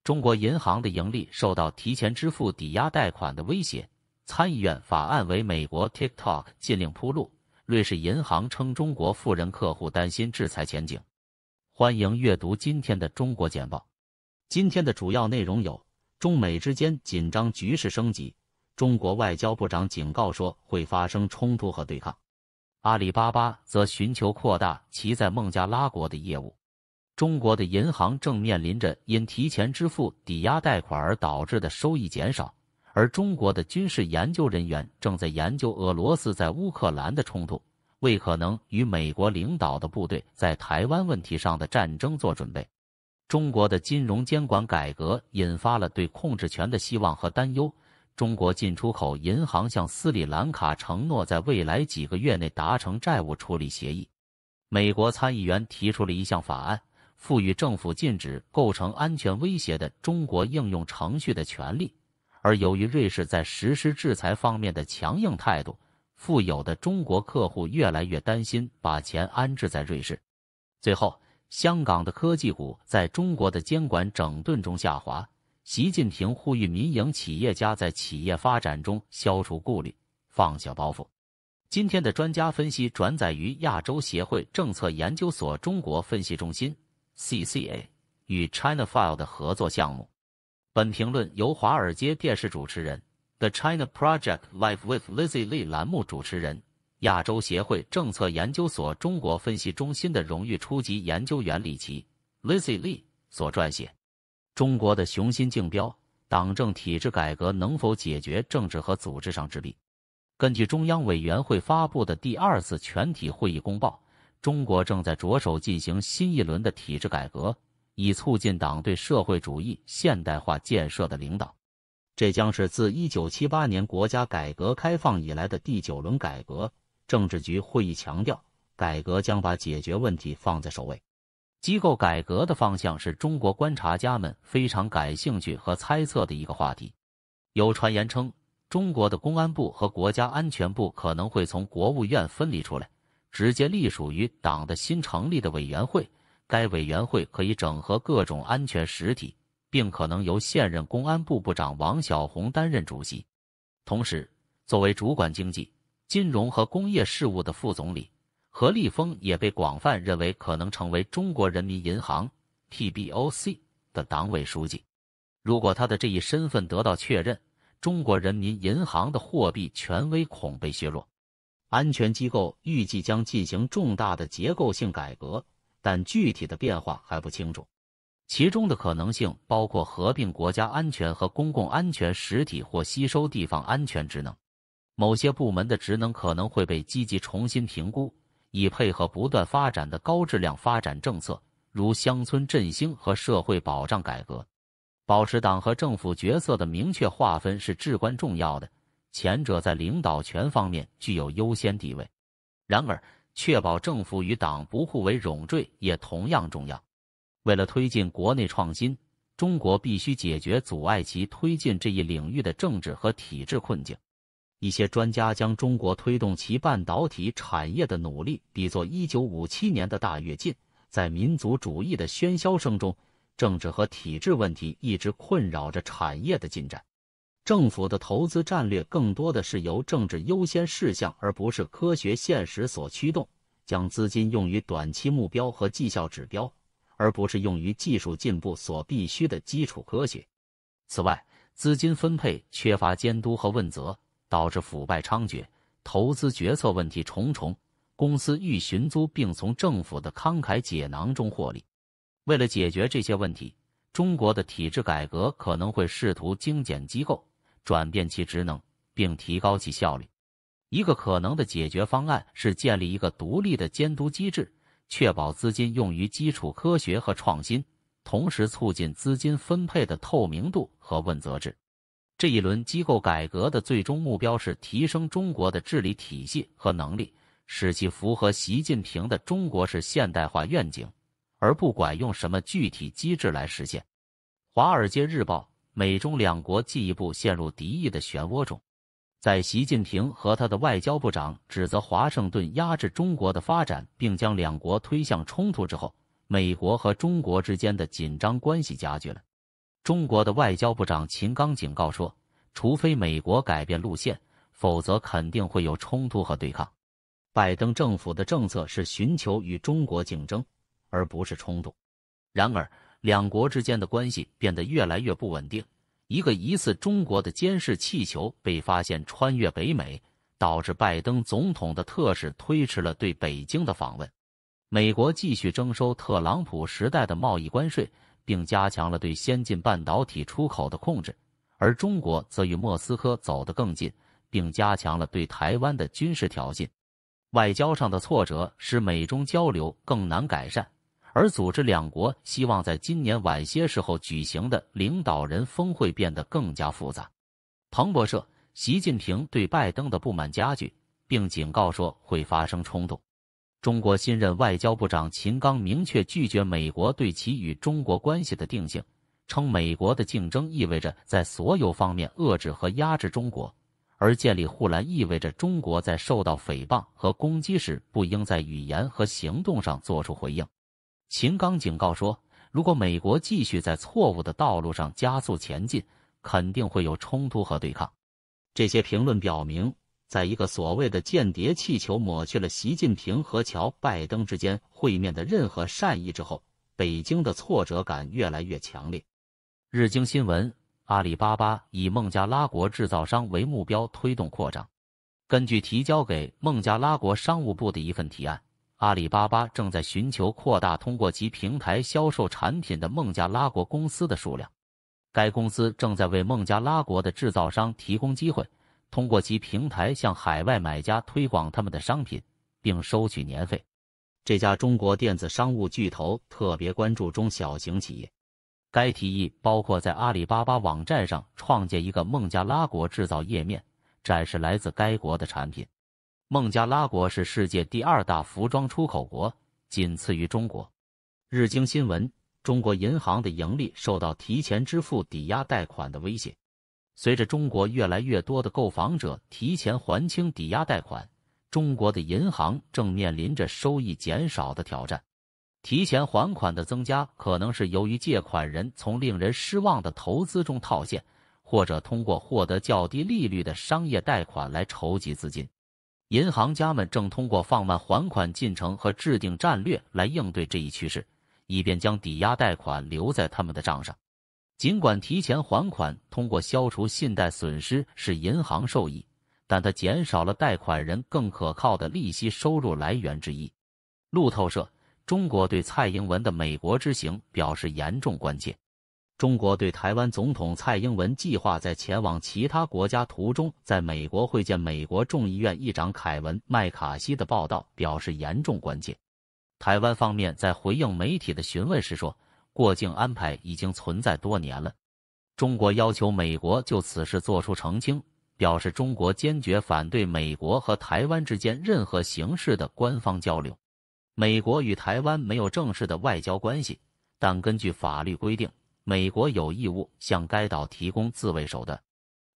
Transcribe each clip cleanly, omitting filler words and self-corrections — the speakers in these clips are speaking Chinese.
中国银行的盈利受到提前支付抵押贷款的威胁，参议院法案为美国 TikTok 禁令铺路。瑞士银行称中国富人客户担心制裁前景。欢迎阅读今天的中国简报。今天的主要内容有：中美之间紧张局势升级，中国外交部长警告说会发生冲突和对抗；阿里巴巴则寻求扩大其在孟加拉国的业务。中国的银行正面临着因提前支付抵押贷款而导致的收益减少，而中国的军事研究人员正在研究俄罗斯在乌克兰的冲突，为可能与美国领导的部队在台湾问题上的战争做准备。中国的金融监管改革引发了对控制权的希望和担忧。中国进出口银行向斯里兰卡承诺在未来几个月内达成债务处理协议。美国参议员提出了一项法案，赋予政府禁止构成安全威胁的中国应用程序的权利，而由于瑞士在实施制裁方面的强硬态度，富有的中国客户越来越担心把钱安置在瑞士。最后，香港的科技股在中国的监管整顿中下滑。习近平呼吁民营企业家在企业发展中消除顾虑，放下包袱。今天的专家分析转载于亚洲协会政策研究所中国分析中心 CCA 与 China File 的合作项目。本评论由华尔街电视主持人 The China Project Live with Lizzie Lee 栏目主持人、亚洲协会政策研究所中国分析中心的荣誉初级研究员李琦 Lizzie Lee 所撰写。中国的雄心竞标，党政体制改革能否解决政治和组织上之弊？根据中央委员会发布的第2次全体会议公报，中国正在着手进行新一轮的体制改革，以促进党对社会主义现代化建设的领导。这将是自1978年国家改革开放以来的第9轮改革。政治局会议强调，改革将把解决问题放在首位。机构改革的方向是中国观察家们非常感兴趣和猜测的一个话题。有传言称，中国的公安部和国家安全部可能会从国务院分离出来，直接隶属于党的新成立的委员会。该委员会可以整合各种安全实体，并可能由现任公安部部长王晓红担任主席。同时，作为主管经济、金融和工业事务的副总理，何立峰也被广泛认为可能成为中国人民银行 PBOC 的党委书记。如果他的这一身份得到确认，中国人民银行的货币权威恐被削弱。安全机构预计将进行重大的结构性改革，但具体的变化还不清楚。其中的可能性包括合并国家安全和公共安全实体或吸收地方安全职能。某些部门的职能可能会被积极重新评估，以配合不断发展的高质量发展政策，如乡村振兴和社会保障改革。保持党和政府角色的明确划分是至关重要的，前者在领导权方面具有优先地位。然而，确保政府与党不互为冗赘也同样重要。为了推进国内创新，中国必须解决阻碍其推进这一领域的政治和体制困境。一些专家将中国推动其半导体产业的努力比作1957年的大跃进。在民族主义的喧嚣声中，政治和体制问题一直困扰着产业的进展。政府的投资战略更多的是由政治优先事项而不是科学现实所驱动，将资金用于短期目标和绩效指标，而不是用于技术进步所必须的基础科学。此外，资金分配缺乏监督和问责，导致腐败猖獗，投资决策问题重重，公司欲寻租并从政府的慷慨解囊中获利。为了解决这些问题，中国的体制改革可能会试图精简机构，转变其职能，并提高其效率。一个可能的解决方案是建立一个独立的监督机制，确保资金用于基础科学和创新，同时促进资金分配的透明度和问责制。这一轮机构改革的最终目标是提升中国的治理体系和能力，使其符合习近平的中国式现代化愿景，而不管用什么具体机制来实现。华尔街日报，美中两国进一步陷入敌意的漩涡中。在习近平和他的外交部长指责华盛顿压制中国的发展，并将两国推向冲突之后，美国和中国之间的紧张关系加剧了。中国的外交部长秦刚警告说，除非美国改变路线，否则肯定会有冲突和对抗。拜登政府的政策是寻求与中国竞争，而不是冲突。然而，两国之间的关系变得越来越不稳定。一个疑似中国的监视气球被发现穿越北美，导致拜登总统的特使推迟了对北京的访问。美国继续征收特朗普时代的贸易关税，并加强了对先进半导体出口的控制，而中国则与莫斯科走得更近，并加强了对台湾的军事挑衅。外交上的挫折使美中交流更难改善，而组织两国希望在今年晚些时候举行的领导人峰会变得更加复杂。彭博社，习近平对拜登的不满加剧，并警告说会发生冲突。中国新任外交部长秦刚明确拒绝美国对其与中国关系的定性，称美国的竞争意味着在所有方面遏制和压制中国，而建立护栏意味着中国在受到诽谤和攻击时不应在语言和行动上做出回应。秦刚警告说，如果美国继续在错误的道路上加速前进，肯定会有冲突和对抗。这些评论表明，在一个所谓的间谍气球抹去了习近平和乔·拜登之间会面的任何善意之后，北京的挫折感越来越强烈。日经新闻，阿里巴巴以孟加拉国制造商为目标推动扩张。根据提交给孟加拉国商务部的一份提案，阿里巴巴正在寻求扩大通过其平台销售产品的孟加拉国公司的数量。该公司正在为孟加拉国的制造商提供机会，通过其平台向海外买家推广他们的商品，并收取年费。这家中国电子商务巨头特别关注中小型企业。该提议包括在阿里巴巴网站上创建一个孟加拉国制造页面，展示来自该国的产品。孟加拉国是世界第2大服装出口国，仅次于中国。日经新闻，中国银行的盈利受到提前支付抵押贷款的威胁。随着中国越来越多的购房者提前还清抵押贷款，中国的银行正面临着收益减少的挑战。提前还款的增加可能是由于借款人从令人失望的投资中套现，或者通过获得较低利率的商业贷款来筹集资金。银行家们正通过放慢还款进程和制定战略来应对这一趋势，以便将抵押贷款留在他们的账上。尽管提前还款通过消除信贷损失使银行受益，但它减少了贷款人更可靠的利息收入来源之一。路透社，中国对蔡英文的美国之行表示严重关切。中国对台湾总统蔡英文计划在前往其他国家途中在美国会见美国众议院议长凯文·麦卡锡的报道表示严重关切。台湾方面在回应媒体的询问时说，过境安排已经存在多年了。中国要求美国就此事作出澄清，表示中国坚决反对美国和台湾之间任何形式的官方交流。美国与台湾没有正式的外交关系，但根据法律规定，美国有义务向该岛提供自卫手段。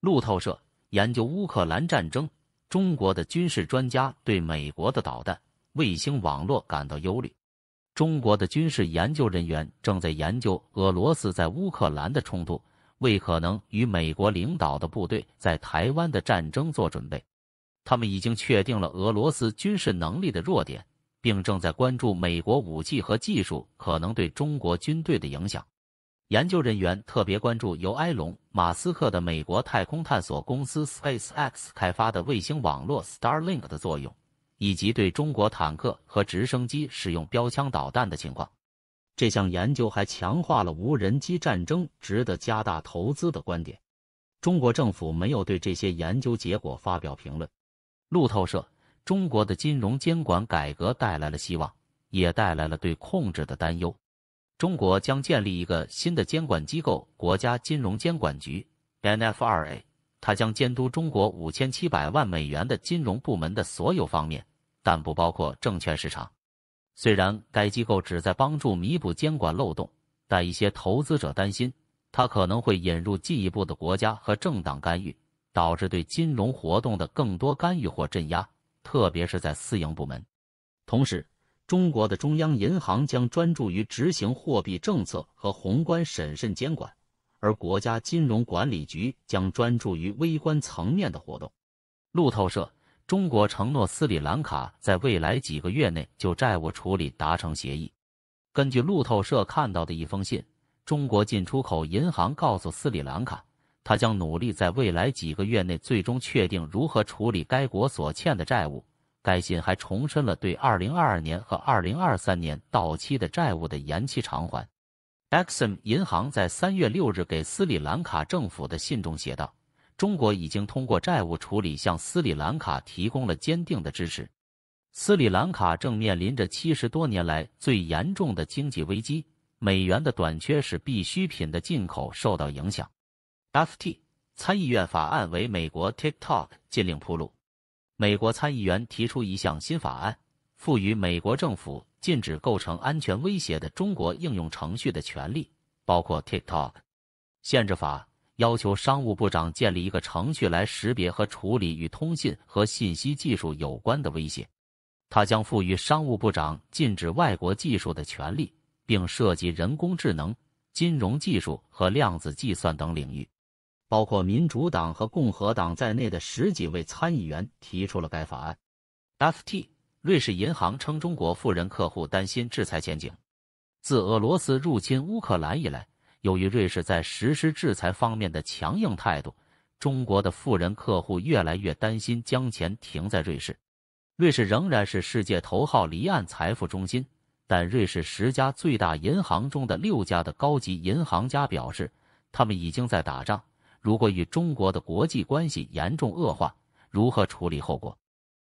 路透社，研究乌克兰战争，中国的军事专家对美国的导弹、卫星网络感到忧虑。中国的军事研究人员正在研究俄罗斯在乌克兰的冲突，为可能与美国领导的部队在台湾的战争做准备。他们已经确定了俄罗斯军事能力的弱点，并正在关注美国武器和技术可能对中国军队的影响。研究人员特别关注由埃隆·马斯克的美国太空探索公司 SpaceX 开发的卫星网络 Starlink 的作用，以及对中国坦克和直升机使用标枪导弹的情况。这项研究还强化了无人机战争值得加大投资的观点。中国政府没有对这些研究结果发表评论。路透社，中国的金融监管改革带来了希望，也带来了对控制的担忧。中国将建立一个新的监管机构——国家金融监管局 （NFRA）， 它将监督中国5700万美元的金融部门的所有方面，但不包括证券市场。虽然该机构旨在帮助弥补监管漏洞，但一些投资者担心，它可能会引入进一步的国家和政党干预，导致对金融活动的更多干预或镇压，特别是在私营部门。同时，中国的中央银行将专注于执行货币政策和宏观审慎监管，而国家金融管理局将专注于微观层面的活动。路透社，中国承诺斯里兰卡在未来几个月内就债务处理达成协议。根据路透社看到的一封信，中国进出口银行告诉斯里兰卡，他将努力在未来几个月内最终确定如何处理该国所欠的债务。该信还重申了对2022年和2023年到期的债务的延期偿还。Exim 银行在3月6日给斯里兰卡政府的信中写道，中国已经通过债务处理向斯里兰卡提供了坚定的支持。斯里兰卡正面临着70多年来最严重的经济危机，美元的短缺使必需品的进口受到影响。FT 参议院法案为美国 TikTok 禁令铺路。美国参议员提出一项新法案，赋予美国政府禁止构成安全威胁的中国应用程序的权利，包括 TikTok。限制法要求商务部长建立一个程序来识别和处理与通信和信息技术有关的威胁。它将赋予商务部长禁止外国技术的权利，并涉及人工智能、金融技术和量子计算等领域。包括民主党和共和党在内的10几位参议员提出了该法案。FT 瑞士银行称中国富人客户担心制裁前景。自俄罗斯入侵乌克兰以来，由于瑞士在实施制裁方面的强硬态度，中国的富人客户越来越担心将钱停在瑞士。瑞士仍然是世界头号离岸财富中心，但瑞士10家最大银行中的6家的高级银行家表示，他们已经在打仗。如果与中国的国际关系严重恶化，如何处理后果？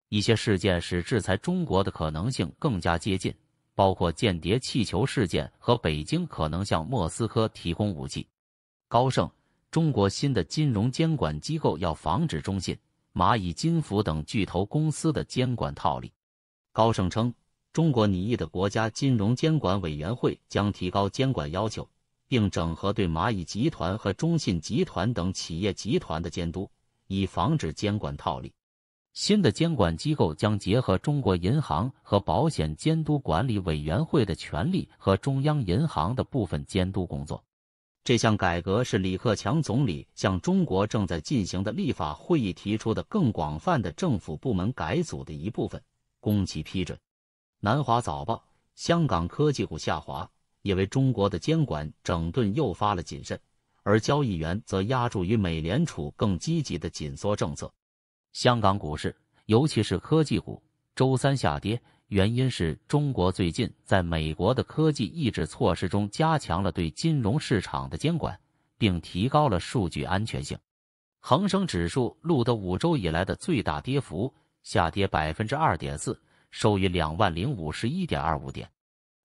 一些事件使制裁中国的可能性更加接近，包括间谍气球事件和北京可能向莫斯科提供武器。高盛，中国新的金融监管机构要防止中信、蚂蚁金服等巨头公司的监管套利。高盛称，中国拟议的国家金融监管委员会将提高监管要求，并整合对蚂蚁集团和中信集团等企业集团的监督，以防止监管套利。新的监管机构将结合中国银行和保险监督管理委员会的权力和中央银行的部分监督工作。这项改革是李克强总理向中国正在进行的立法会议提出的更广泛的政府部门改组的一部分，供其批准。南华早报，香港科技股下滑，也为中国的监管整顿诱发了谨慎，而交易员则押注于美联储更积极的紧缩政策。香港股市，尤其是科技股，周三下跌，原因是中国最近在美国的科技抑制措施中加强了对金融市场的监管，并提高了数据安全性。恒生指数录得5周以来的最大跌幅，下跌 2.4%， 收于20051.25点。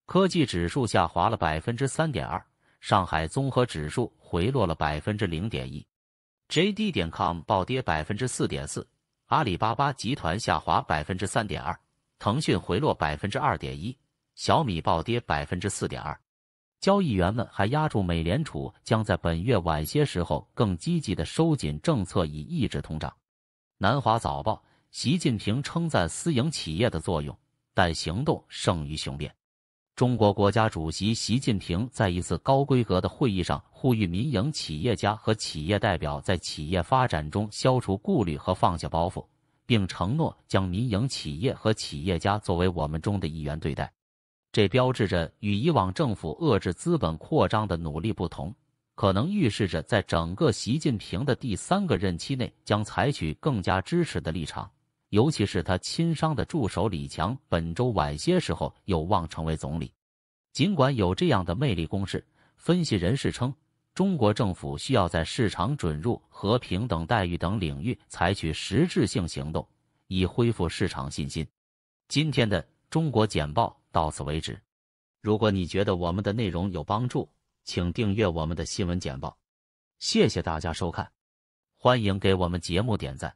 科技指数下滑了 3.2%， 上海综合指数回落了 0.1%。JD.com 暴跌 4.4%， 阿里巴巴集团下滑 3.2%， 腾讯回落 2.1%， 小米暴跌 4.2%。交易员们还押注美联储将在本月晚些时候更积极的收紧政策以抑制通胀。南华早报，习近平称赞私营企业的作用，但行动胜于雄辩。中国国家主席习近平在一次高规格的会议上呼吁民营企业家和企业代表在企业发展中消除顾虑和放下包袱，并承诺将民营企业和企业家作为我们中的一员对待。这标志着与以往政府遏制资本扩张的努力不同，可能预示着在整个习近平的第3个任期内将采取更加支持的立场。尤其是他亲商的助手李强本周晚些时候有望成为总理。尽管有这样的魅力攻势，分析人士称，中国政府需要在市场准入和平等待遇等领域采取实质性行动，以恢复市场信心。今天的中国简报到此为止。如果你觉得我们的内容有帮助，请订阅我们的新闻简报。谢谢大家收看，欢迎给我们节目点赞。